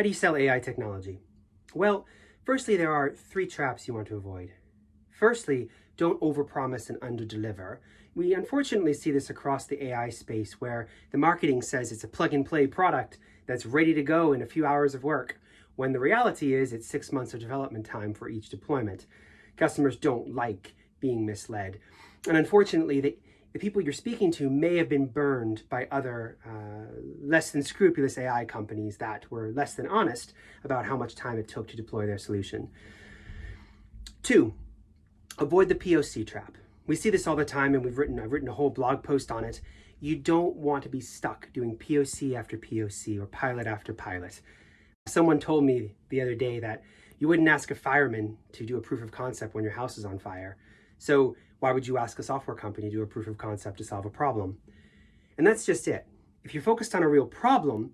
How do you sell AI technology? Well, firstly, there are 3 traps you want to avoid. Firstly, don't overpromise and underdeliver. We unfortunately see this across the AI space where the marketing says it's a plug-and-play product that's ready to go in a few hours of work, when the reality is it's 6 months of development time for each deployment. Customers don't like being misled. And unfortunately, the people you're speaking to may have been burned by other less than scrupulous AI companies that were less than honest about how much time it took to deploy their solution. 2, avoid the POC trap. We see this all the time, and I've written a whole blog post on it. You don't want to be stuck doing POC after POC or pilot after pilot. Someone told me the other day that you wouldn't ask a fireman to do a proof of concept when your house is on fire. So why would you ask a software company to do a proof of concept to solve a problem? And that's just it. If you're focused on a real problem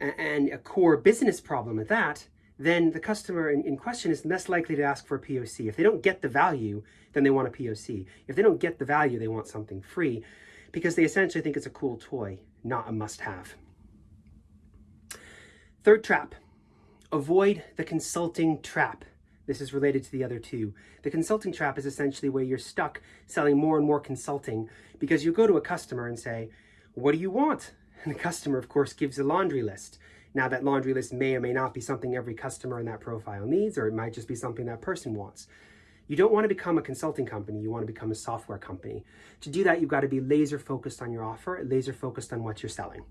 and a core business problem at that, then the customer in question is less likely to ask for a POC. If they don't get the value, then they want a POC. If they don't get the value, they want something free because they essentially think it's a cool toy, not a must-have. 3rd trap, avoid the consulting trap. This is related to the other 2. The consulting trap is essentially where you're stuck selling more and more consulting because you go to a customer and say, what do you want? And the customer, of course, gives a laundry list. Now, that laundry list may or may not be something every customer in that profile needs, or it might just be something that person wants. You don't want to become a consulting company. You want to become a software company. To do that, you've got to be laser focused on your offer, laser focused on what you're selling.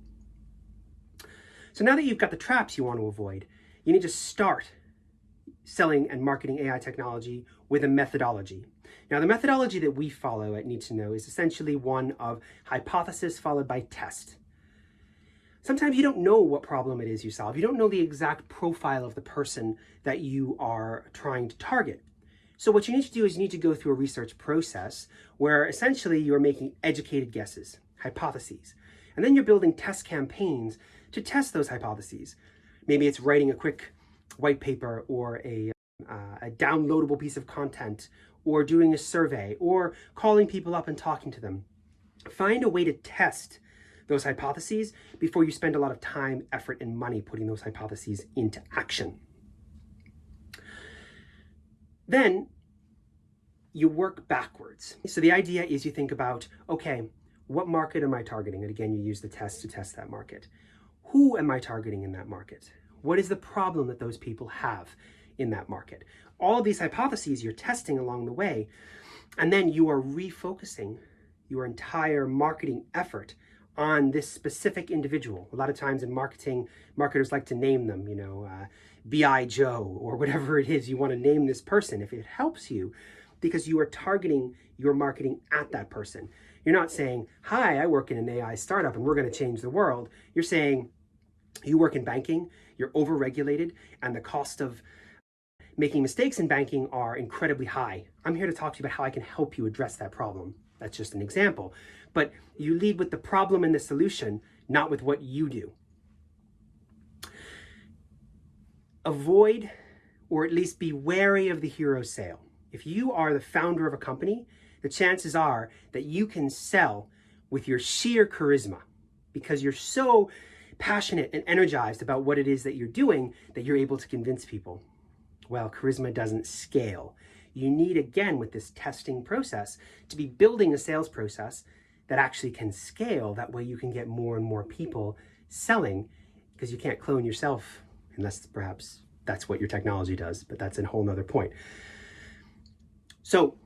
So now that you've got the traps you want to avoid, you need to start selling and marketing AI technology with a methodology. Now, the methodology that we follow at Need to Know is essentially one of hypothesis followed by test. Sometimes you don't know what problem it is you solve. You don't know the exact profile of the person that you are trying to target. So what you need to do is you need to go through a research process where essentially you're making educated guesses, hypotheses, and then you're building test campaigns to test those hypotheses. Maybe it's writing a quick white paper or a downloadable piece of content, or doing a survey, or calling people up and talking to them. Find a way to test those hypotheses before you spend a lot of time, effort, and money putting those hypotheses into action. Then you work backwards. So the idea is you think about, okay, what market am I targeting? And again, you use the test to test that market. Who am I targeting in that market? What is the problem that those people have in that market? All of these hypotheses you're testing along the way, and then you are refocusing your entire marketing effort on this specific individual. A lot of times in marketing, marketers like to name them, B.I. Joe, or whatever it is you want to name this person if it helps you, because you are targeting your marketing at that person. You're not saying, hi, I work in an AI startup and we're going to change the world. You're saying, you work in banking, you're overregulated, and the cost of making mistakes in banking are incredibly high. I'm here to talk to you about how I can help you address that problem. That's just an example. But you lead with the problem and the solution, not with what you do. Avoid, or at least be wary of the hero sale. If you are the founder of a company, the chances are that you can sell with your sheer charisma because you're so passionate and energized about what it is that you're doing that you're able to convince people. Well, charisma doesn't scale. You need, again, with this testing process, to be building a sales process that actually can scale. That way you can get more and more people selling, because you can't clone yourself unless perhaps that's what your technology does, but that's a whole nother point. So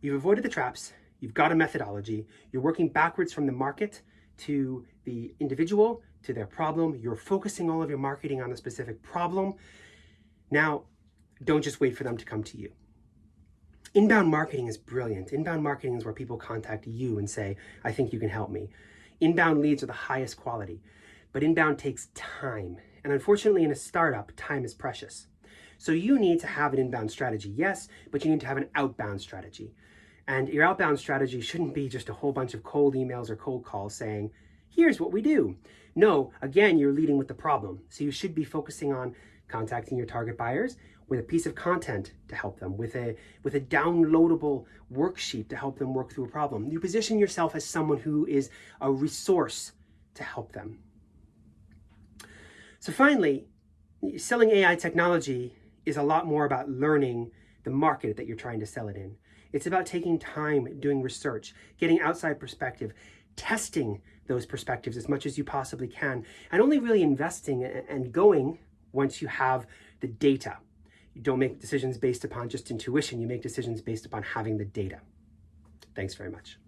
you've avoided the traps, you've got a methodology, you're working backwards from the market to the individual, to their problem, you're focusing all of your marketing on a specific problem. Now, don't just wait for them to come to you. Inbound marketing is brilliant. Inbound marketing is where people contact you and say, I think you can help me. Inbound leads are the highest quality, but inbound takes time. And unfortunately, in a startup, time is precious. So you need to have an inbound strategy, yes, but you need to have an outbound strategy. And your outbound strategy shouldn't be just a whole bunch of cold emails or cold calls saying, here's what we do. No, again, you're leading with the problem. So you should be focusing on contacting your target buyers with a piece of content to help them, with a downloadable worksheet to help them work through a problem. You position yourself as someone who is a resource to help them. So finally, Selling AI technology is a lot more about learning the market that you're trying to sell it in. It's about taking time, doing research, getting outside perspective, testing those perspectives as much as you possibly can, and only really investing and going once you have the data. You don't make decisions based upon just intuition, you make decisions based upon having the data. Thanks very much.